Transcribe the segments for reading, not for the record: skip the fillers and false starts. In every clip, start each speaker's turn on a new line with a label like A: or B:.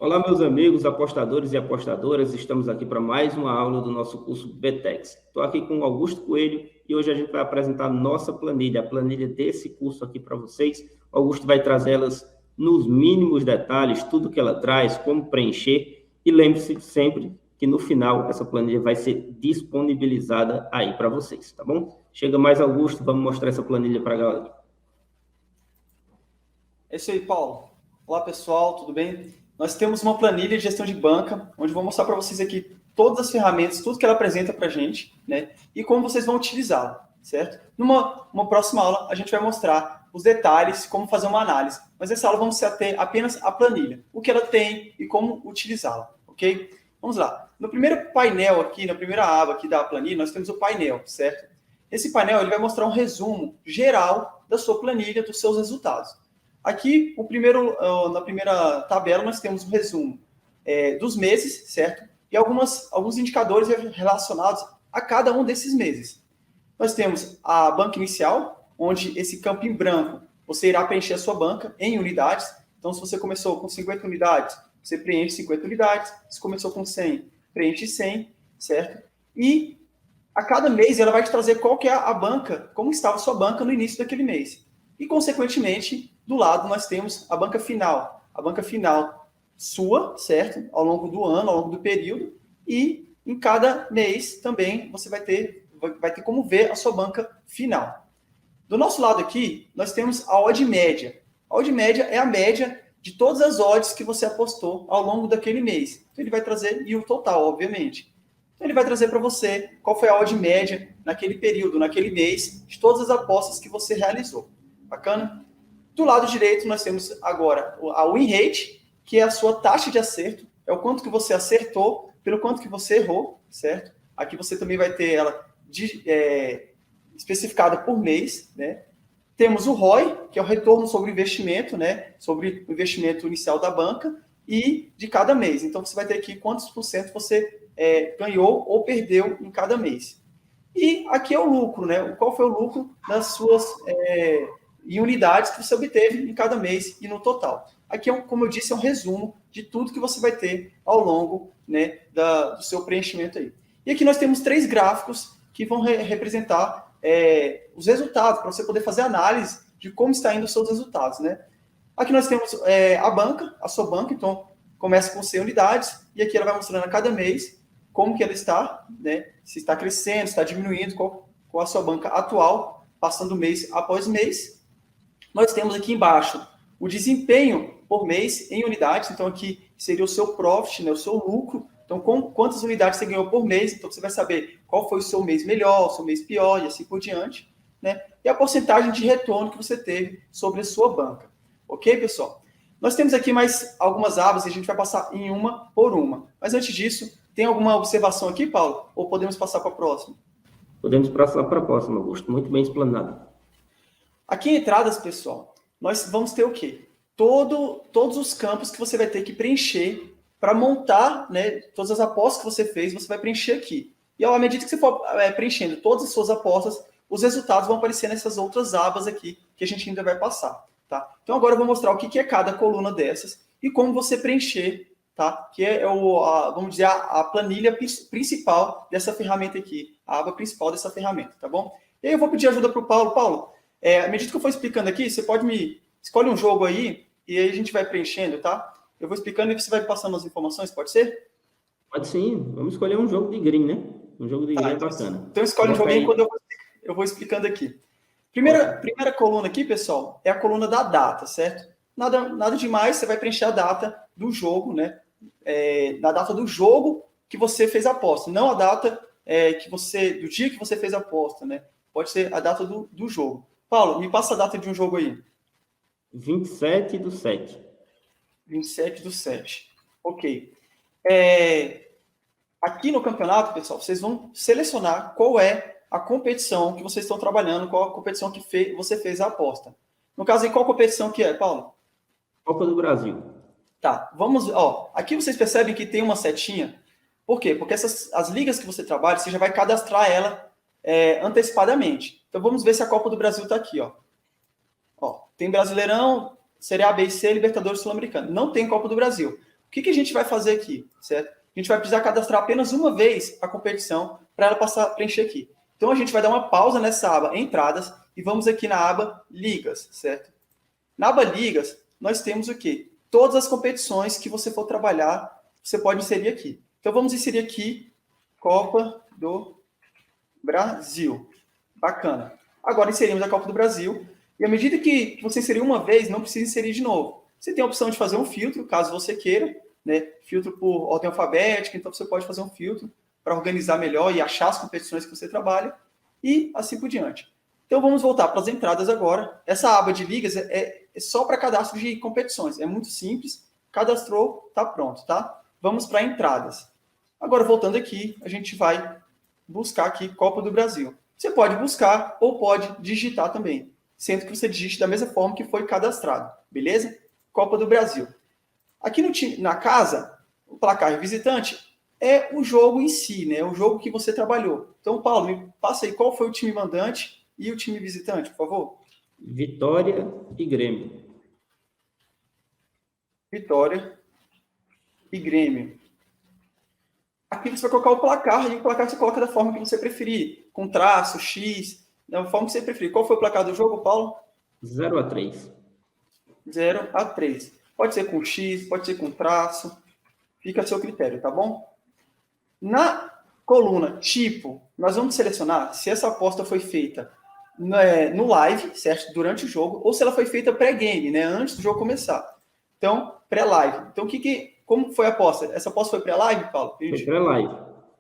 A: Olá, meus amigos apostadores e apostadoras, estamos aqui para mais uma aula do nosso curso BTEX. Estou aqui com o Augusto Coelho e hoje a gente vai apresentar a nossa planilha, a planilha desse curso aqui para vocês. O Augusto vai trazê-las nos mínimos detalhes, tudo que ela traz, como preencher, e lembre-se sempre que no final essa planilha vai ser disponibilizada aí para vocês, tá bom? Chega mais, Augusto, vamos mostrar essa planilha para a galera.
B: É isso aí, Paulo. Olá, pessoal, tudo bem? Nós temos uma planilha de gestão de banca, onde vou mostrar para vocês aqui todas as ferramentas, tudo que ela apresenta para a gente, né? E como vocês vão utilizá-la, certo? Numa próxima aula, a gente vai mostrar os detalhes, como fazer uma análise. Mas nessa aula vamos se ater apenas à planilha, o que ela tem e como utilizá-la, ok? Vamos lá. No primeiro painel aqui, na primeira aba aqui da planilha, nós temos o painel, certo? Esse painel ele vai mostrar um resumo geral da sua planilha, dos seus resultados. Aqui, na primeira tabela, nós temos um resumo dos meses, certo? E alguns indicadores relacionados a cada um desses meses. Nós temos a banca inicial, onde esse campo em branco, você irá preencher a sua banca em unidades. Então, se você começou com 50 unidades, você preenche 50 unidades. Se começou com 100, preenche 100, certo? E a cada mês ela vai te trazer qual que é a banca, como estava a sua banca no início daquele mês. E, consequentemente, do lado nós temos a banca final. A banca final sua, certo? Ao longo do ano, ao longo do período. E em cada mês também você vai ter como ver a sua banca final. Do nosso lado aqui, nós temos a odd média. A odd média é a média de todas as odds que você apostou ao longo daquele mês. Então, ele vai trazer, e o total, obviamente. Então, ele vai trazer para você qual foi a odd média naquele período, naquele mês, de todas as apostas que você realizou. Bacana? Do lado direito, nós temos agora a win rate, que é a sua taxa de acerto, é o quanto que você acertou pelo quanto que você errou, certo? Aqui você também vai ter ela especificada por mês, né? Temos o ROI, que é o retorno sobre o investimento, né? Sobre o investimento inicial da banca e de cada mês. Então, você vai ter aqui quantos por cento você ganhou ou perdeu em cada mês. E aqui é o lucro, né? Qual foi o lucro das suas em unidades que você obteve em cada mês e no total. Aqui, como eu disse, é um resumo de tudo que você vai ter ao longo, né, do seu preenchimento aí. E aqui nós temos 3 gráficos que vão representar os resultados, para você poder fazer análise de como está indo os seus resultados, né? Aqui nós temos a banca, a sua banca, então começa com 100 unidades, e aqui ela vai mostrando a cada mês como que ela está, né? Se está crescendo, se está diminuindo, qual a sua banca atual, passando mês após mês. Nós temos aqui embaixo o desempenho por mês em unidades. Então, aqui seria o seu profit, né, o seu lucro. Então, quantas unidades você ganhou por mês. Então, você vai saber qual foi o seu mês melhor, o seu mês pior e assim por diante. Né? E a porcentagem de retorno que você teve sobre a sua banca. Ok, pessoal? Nós temos aqui mais algumas abas e a gente vai passar em uma por uma. Mas antes disso, tem alguma observação aqui, Paulo? Ou podemos passar para a próxima?
A: Podemos passar para a próxima, Augusto. Muito bem explanado.
B: Aqui em entradas, pessoal, nós vamos ter o quê? Todos os campos que você vai ter que preencher para montar, né, todas as apostas que você fez, você vai preencher aqui. E à medida que você for preenchendo todas as suas apostas, os resultados vão aparecer nessas outras abas aqui, que a gente ainda vai passar. Tá? Então agora eu vou mostrar o que é cada coluna dessas e como você preencher, tá? Que vamos dizer, a planilha principal dessa ferramenta aqui, a aba principal dessa ferramenta, tá bom? E aí eu vou pedir ajuda para o Paulo. Paulo, à medida que eu for explicando aqui, você pode escolhe um jogo aí e aí a gente vai preenchendo, tá? Eu vou explicando e você vai passando as informações, pode ser?
A: Pode sim, vamos escolher um jogo de green, né? Um jogo de green é
B: Então,
A: bacana.
B: Então escolhe um joguinho quando eu vou explicando aqui. Primeira coluna aqui, pessoal, é a coluna da data, certo? Nada demais, você vai preencher a data do jogo, né? Na data do jogo que você fez a aposta, não a data do dia que você fez a aposta, né? Pode ser a data do jogo. Paulo, me passa a data de um jogo aí.
A: 27/7.
B: 27/7. Ok. Aqui no campeonato, pessoal, vocês vão selecionar qual é a competição que vocês estão trabalhando, qual a competição que você fez a aposta. No caso aí, qual competição que é, Paulo?
A: Copa do Brasil.
B: Tá, aqui vocês percebem que tem uma setinha. Por quê? Porque as ligas que você trabalha, você já vai cadastrar ela antecipadamente. Então vamos ver se a Copa do Brasil está aqui, ó. Tem Brasileirão, Série A, B e C, Libertadores Sul-Americano. Não tem Copa do Brasil. O que a gente vai fazer aqui, certo? A gente vai precisar cadastrar apenas uma vez a competição para ela preencher aqui. Então, a gente vai dar uma pausa nessa aba Entradas e vamos aqui na aba Ligas, certo? Na aba Ligas, nós temos o quê? Todas as competições que você for trabalhar, você pode inserir aqui. Então, vamos inserir aqui Copa do Brasil. Bacana. Agora, inserimos a Copa do Brasil. E à medida que você inserir uma vez, não precisa inserir de novo. Você tem a opção de fazer um filtro, caso você queira, né? Filtro por ordem alfabética, então você pode fazer um filtro para organizar melhor e achar as competições que você trabalha e assim por diante. Então vamos voltar para as entradas agora. Essa aba de ligas é só para cadastro de competições. É muito simples. Cadastrou, está pronto, tá? Vamos para entradas. Agora voltando aqui, a gente vai buscar aqui Copa do Brasil. Você pode buscar ou pode digitar também, sendo que você digite da mesma forma que foi cadastrado, beleza? Copa do Brasil. Aqui no time, na casa, o placar visitante é o jogo em si, né? O jogo que você trabalhou. Então, Paulo, me passa aí qual foi o time mandante e o time visitante, por favor.
A: Vitória e Grêmio.
B: Vitória e Grêmio. Aqui você vai colocar o placar, e o placar você coloca da forma que você preferir, com traço, X, da forma que você preferir. Qual foi o placar do jogo, Paulo?
A: 0-3.
B: 0-3. Pode ser com X, pode ser com traço, fica a seu critério, tá bom? Na coluna tipo, nós vamos selecionar se essa aposta foi feita no live, certo? Durante o jogo, ou se ela foi feita pré-game, né? Antes do jogo começar. Então, pré-live. Então, como foi a aposta? Essa aposta foi pré-live, Paulo?
A: Foi pré-live.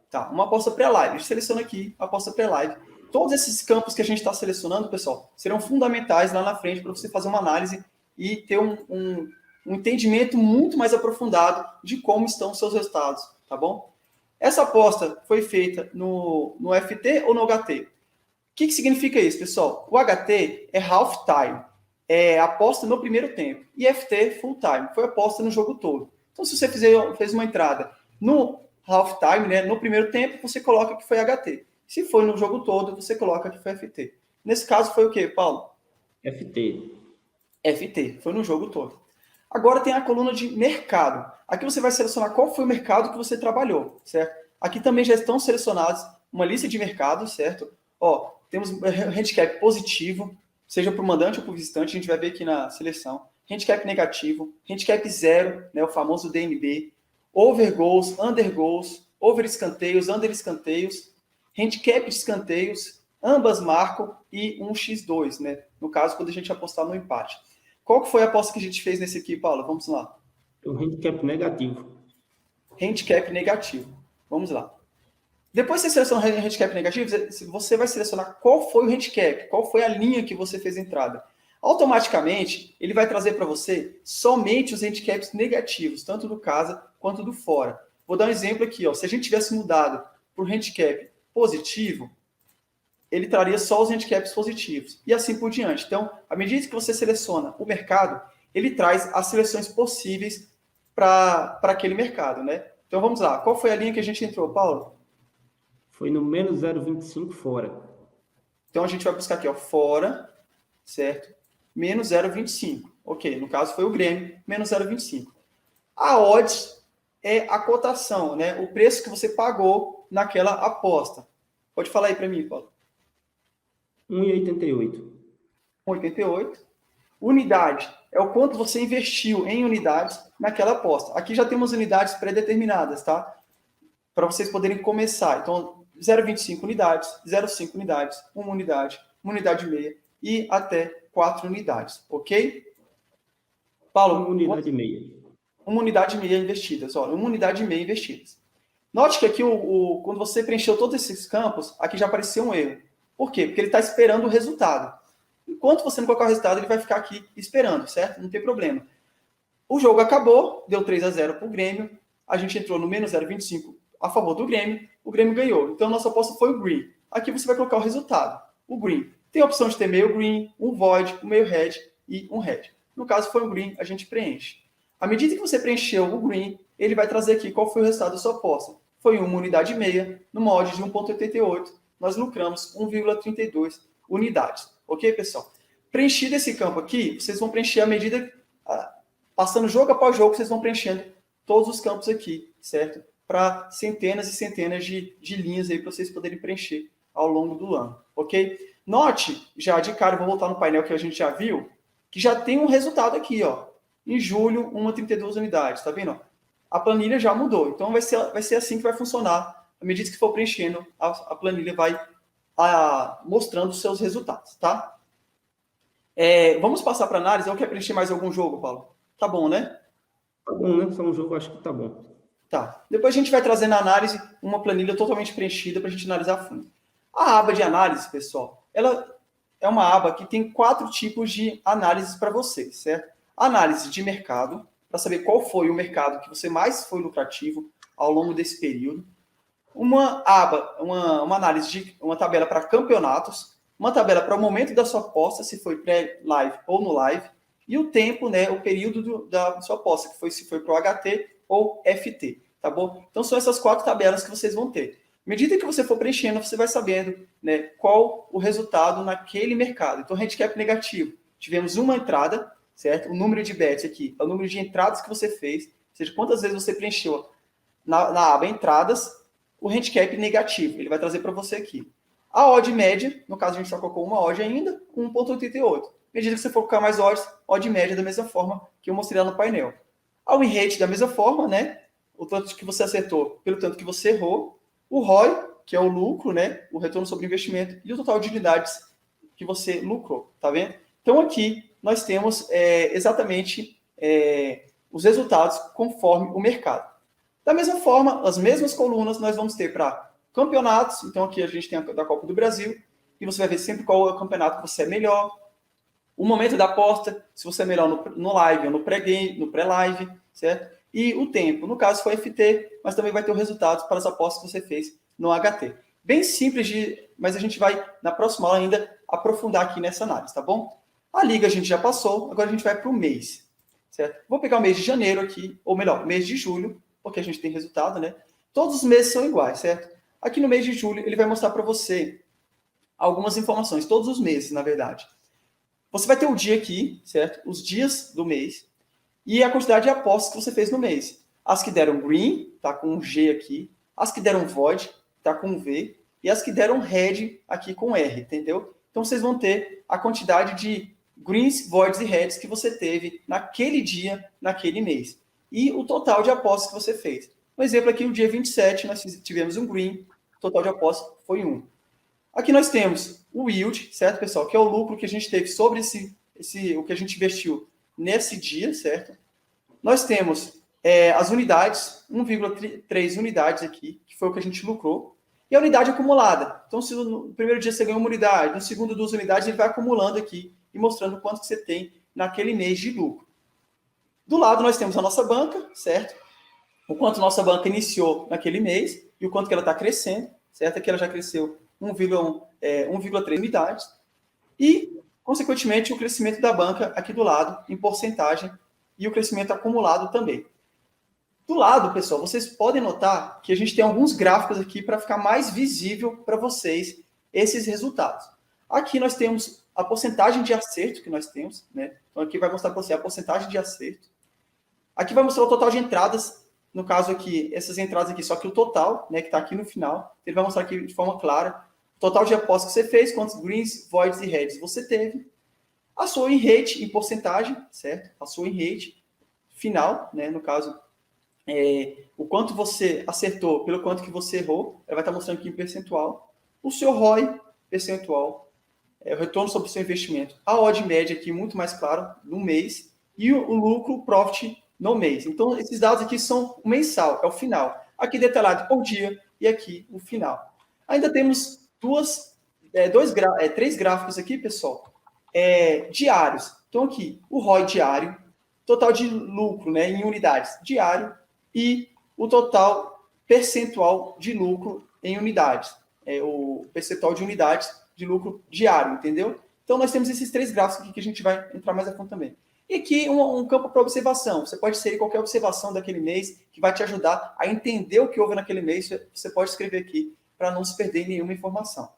B: Tá, uma aposta pré-live. A gente seleciona aqui a aposta pré-live. Todos esses campos que a gente está selecionando, pessoal, serão fundamentais lá na frente para você fazer uma análise e ter um entendimento muito mais aprofundado de como estão os seus resultados, tá bom? Essa aposta foi feita no FT ou no HT? O que significa isso, pessoal? O HT é half time, é aposta no primeiro tempo, e FT full time, foi aposta no jogo todo. Então, se você fez uma entrada no half time, né, no primeiro tempo, você coloca que foi HT. Se foi no jogo todo, você coloca que foi FT. Nesse caso, foi o quê, Paulo?
A: FT.
B: FT, foi no jogo todo. Agora tem a coluna de mercado. Aqui você vai selecionar qual foi o mercado que você trabalhou, certo? Aqui também já estão selecionados uma lista de mercados, certo? Ó, temos handicap positivo, seja para o mandante ou para o visitante, a gente vai ver aqui na seleção. Handicap negativo, handicap zero, né, o famoso DNB, over goals, over escanteios, under escanteios, handicap de escanteios, ambas marcam e um x2, né? No caso, quando a gente apostar no empate. Qual que foi a aposta que a gente fez nesse aqui, Paulo? Vamos lá.
A: O handicap negativo.
B: Handicap negativo. Vamos lá. Depois que você selecionar o handicap negativo, você vai selecionar qual foi o handicap, qual foi a linha que você fez a entrada. Automaticamente, ele vai trazer para você somente os handicaps negativos, tanto do casa quanto do fora. Vou dar um exemplo aqui. Ó. Se a gente tivesse mudado para o handicap positivo, ele traria só os handicaps positivos. E assim por diante. Então, à medida que você seleciona o mercado, ele traz as seleções possíveis para aquele mercado, né? Então, vamos lá. Qual foi a linha que a gente entrou, Paulo?
A: Foi no menos 0,25 fora.
B: Então, a gente vai buscar aqui, ó, fora, certo? Menos 0,25. Ok, no caso foi o Grêmio, menos 0,25. A odds é a cotação, né? O preço que você pagou naquela aposta. Pode falar aí para mim, Paulo.
A: 1,88.
B: 1,88. Unidade é o quanto você investiu em unidades naquela aposta. Aqui já temos unidades pré-determinadas, tá? Para vocês poderem começar. Então, 0,25 unidades, 0,5 unidades, 1 unidade, 1 unidade e meia e até 4 unidades, ok? Paulo,
A: 1 unidade e meia.
B: 1 unidade e meia investidas. Olha, 1 unidade e meia investidas. Note que aqui, quando você preencheu todos esses campos, aqui já apareceu um erro. Por quê? Porque ele está esperando o resultado. Enquanto você não colocar o resultado, ele vai ficar aqui esperando, certo? Não tem problema. O jogo acabou, deu 3-0 para o Grêmio, a gente entrou no menos 0,25 a favor do Grêmio, o Grêmio ganhou. Então, a nossa aposta foi o green. Aqui você vai colocar o resultado, o green. Tem a opção de ter meio green, um void, um meio red e um red. No caso, foi o green, a gente preenche. À medida que você preencheu o green, ele vai trazer aqui qual foi o resultado da sua aposta. Foi 1 unidade e meia, numa odd de 1,88, nós lucramos 1,32 unidades. Ok, pessoal? Preenchido esse campo aqui, vocês vão preencher à medida, passando jogo após jogo, vocês vão preenchendo todos os campos aqui, certo? Para centenas e centenas de linhas aí para vocês poderem preencher ao longo do ano, ok? Note, já de cara, eu vou voltar no painel que a gente já viu, que já tem um resultado aqui, ó. Em julho, 32 unidades, tá vendo? A planilha já mudou, então vai ser assim que vai funcionar. À medida que for preenchendo, a planilha vai mostrando os seus resultados, tá? Vamos passar para análise. Ou quer preencher mais algum jogo, Paulo? Tá bom, né?
A: Tá bom, né? Só um jogo, acho que tá bom.
B: Tá. Depois a gente vai trazer na análise uma planilha totalmente preenchida para a gente analisar a fundo. A aba de análise, pessoal, ela é uma aba que tem 4 tipos de análises para vocês, certo? Análise de mercado, para saber qual foi o mercado que você mais foi lucrativo ao longo desse período. Uma aba, uma análise de uma tabela para campeonatos, uma tabela para o momento da sua aposta, se foi pré-live ou no live, e o tempo, né, o período da sua aposta, que foi se foi para o HT ou FT, tá bom? Então são essas 4 tabelas que vocês vão ter. À medida que você for preenchendo, você vai sabendo, né, qual o resultado naquele mercado. Então, handicap negativo. Tivemos uma entrada, certo? O número de bets aqui é o número de entradas que você fez, ou seja, quantas vezes você preencheu na aba entradas, o handicap negativo. Ele vai trazer para você aqui. A odd média, no caso a gente só colocou uma odd ainda, 1,88. À medida que você for colocar mais odds, odd média da mesma forma que eu mostrei lá no painel. A win rate da mesma forma, né? O tanto que você acertou pelo tanto que você errou. O ROI, que é o lucro, né? O retorno sobre investimento. E o total de unidades que você lucrou, tá vendo? Então aqui nós temos exatamente os resultados conforme o mercado. Da mesma forma, as mesmas colunas nós vamos ter para campeonatos. Então aqui a gente tem a da Copa do Brasil. E você vai ver sempre qual é o campeonato que você é melhor. O momento da aposta, se você é melhor no live ou no pré-game, no pré-live, certo? E o tempo, no caso foi FT, mas também vai ter o resultado para as apostas que você fez no HT. Bem simples, mas a gente vai, na próxima aula, ainda aprofundar aqui nessa análise, tá bom? A liga a gente já passou, agora a gente vai para o mês, certo? Vou pegar o mês de janeiro aqui, ou melhor, mês de julho, porque a gente tem resultado, né? Todos os meses são iguais, certo? Aqui no mês de julho, ele vai mostrar para você algumas informações, todos os meses, na verdade. Você vai ter o dia aqui, certo? Os dias do mês e a quantidade de apostas que você fez no mês. As que deram green, tá com um G aqui. As que deram void, tá com um V. E as que deram red, aqui com R, entendeu? Então, vocês vão ter a quantidade de greens, voids e reds que você teve naquele dia, naquele mês. E o total de apostas que você fez. Um exemplo aqui, no dia 27, nós tivemos um green, o total de apostas foi 1. Aqui nós temos o yield, certo, pessoal? Que é o lucro que a gente teve sobre o que a gente investiu nesse dia, certo? Nós temos as unidades, 1,3 unidades aqui, que foi o que a gente lucrou. E a unidade acumulada. Então, se no primeiro dia você ganhou uma unidade, no segundo 2 unidades, ele vai acumulando aqui e mostrando quanto que você tem naquele mês de lucro. Do lado nós temos a nossa banca, certo? O quanto nossa banca iniciou naquele mês e o quanto que ela está crescendo, certo? Aqui ela já cresceu 1,3 unidades. E, consequentemente, o crescimento da banca aqui do lado, em porcentagem, e o crescimento acumulado também. Do lado, pessoal, vocês podem notar que a gente tem alguns gráficos aqui para ficar mais visível para vocês esses resultados. Aqui nós temos a porcentagem de acerto que nós temos, né? Então aqui vai mostrar para você a porcentagem de acerto. Aqui vai mostrar o total de entradas, no caso aqui, essas entradas aqui, só que o total, né, que está aqui no final, ele vai mostrar aqui de forma clara o total de apostas que você fez, quantos greens, voids e reds você teve. A sua win rate em porcentagem, certo? A sua win rate final, né, no caso, o quanto você acertou pelo quanto que você errou, ela vai estar mostrando aqui em percentual. O seu ROI, percentual, o retorno sobre o seu investimento. A odd média aqui, muito mais claro, no mês. E o lucro, o profit no mês. Então, esses dados aqui são o mensal, é o final. Aqui detalhado por dia e aqui o final. Ainda temos três gráficos aqui, pessoal, diários. Então, aqui, o ROI diário, total de lucro, né, em unidades diário, e o total percentual de lucro em unidades. O percentual de unidades de lucro diário, entendeu? Então, nós temos esses 3 gráficos aqui que a gente vai entrar mais a fundo também. E aqui um campo para observação. Você pode inserir qualquer observação daquele mês que vai te ajudar a entender o que houve naquele mês. Você pode escrever aqui para não se perder nenhuma informação.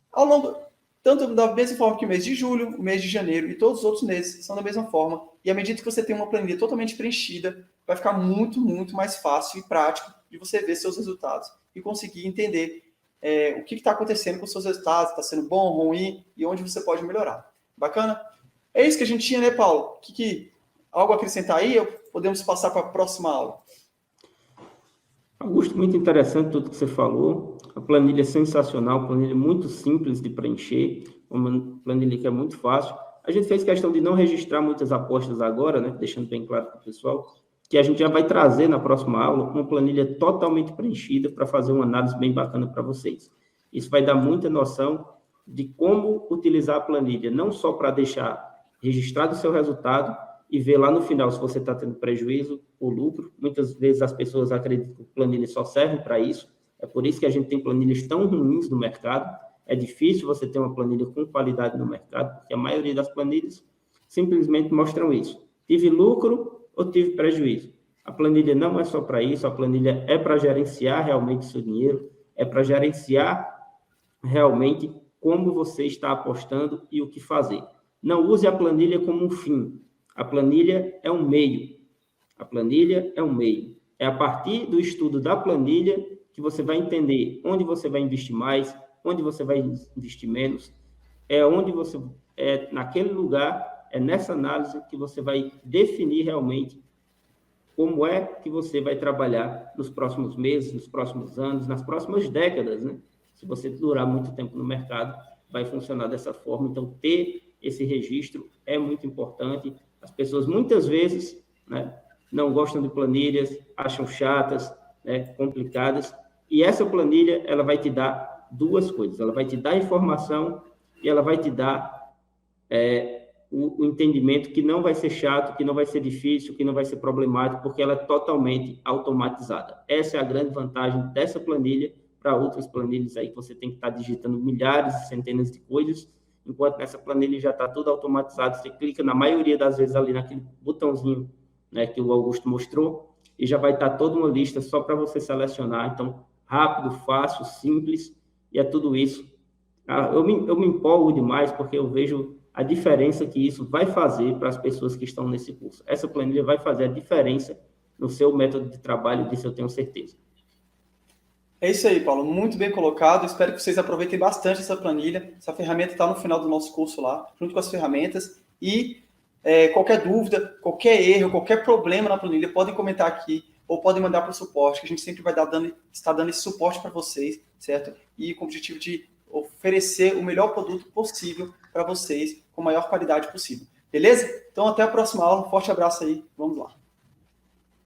B: Ao longo tanto da mesma forma que o mês de julho, o mês de janeiro e todos os outros meses são da mesma forma. E à medida que você tem uma planilha totalmente preenchida, vai ficar muito, muito mais fácil e prático de você ver seus resultados e conseguir entender o que está acontecendo com os seus resultados, está sendo bom, ruim e onde você pode melhorar. Bacana? É isso que a gente tinha, né, Paulo? Algo a acrescentar aí? Ou podemos passar para a próxima aula?
A: Augusto, muito interessante tudo que você falou. A planilha é sensacional, planilha muito simples de preencher, uma planilha que é muito fácil. A gente fez questão de não registrar muitas apostas agora, né? Deixando bem claro para o pessoal, que a gente já vai trazer na próxima aula uma planilha totalmente preenchida para fazer uma análise bem bacana para vocês. Isso vai dar muita noção de como utilizar a planilha, não só para deixar registrado o seu resultado e ver lá no final se você está tendo prejuízo ou lucro. Muitas vezes as pessoas acreditam que planilha só serve para isso. É por isso que a gente tem planilhas tão ruins no mercado. É difícil você ter uma planilha com qualidade no mercado, porque a maioria das planilhas simplesmente mostram isso. Tive lucro ou tive prejuízo? A planilha não é só para isso, a planilha é para gerenciar realmente o seu dinheiro, é para gerenciar realmente como você está apostando e o que fazer. Não use a planilha como um fim. A planilha é um meio. A planilha é um meio. É a partir do estudo da planilha que você vai entender onde você vai investir mais, onde você vai investir menos, naquele lugar, é nessa análise que você vai definir realmente como é que você vai trabalhar nos próximos meses, nos próximos anos, nas próximas décadas, né? Se você durar muito tempo no mercado, vai funcionar dessa forma. Então, ter esse registro é muito importante. As pessoas, muitas vezes, né, não gostam de planilhas, acham chatas, né, complicadas, e essa planilha, ela vai te dar duas coisas. Ela vai te dar informação e ela vai te dar o entendimento que não vai ser chato, que não vai ser difícil, que não vai ser problemático, porque ela é totalmente automatizada. Essa é a grande vantagem dessa planilha para outras planilhas aí que você tem que estar digitando milhares e centenas de coisas, enquanto nessa planilha já está tudo automatizado. Você clica na maioria das vezes ali naquele botãozinho, né, que o Augusto mostrou, e já vai estar toda uma lista só para você selecionar. Então, rápido, fácil, simples, e é tudo isso. Eu me empolgo demais porque eu vejo a diferença que isso vai fazer para as pessoas que estão nesse curso. Essa planilha vai fazer a diferença no seu método de trabalho, disso eu tenho certeza.
B: É isso aí, Paulo. Muito bem colocado. Espero que vocês aproveitem bastante essa planilha. Essa ferramenta está no final do nosso curso lá, junto com as ferramentas. E qualquer dúvida, qualquer erro, qualquer problema na planilha, podem comentar aqui ou podem mandar para o suporte, que a gente sempre vai estar dando esse suporte para vocês, certo? E com o objetivo de oferecer o melhor produto possível para vocês, com a maior qualidade possível. Beleza? Então, até a próxima aula. Um forte abraço aí. Vamos lá.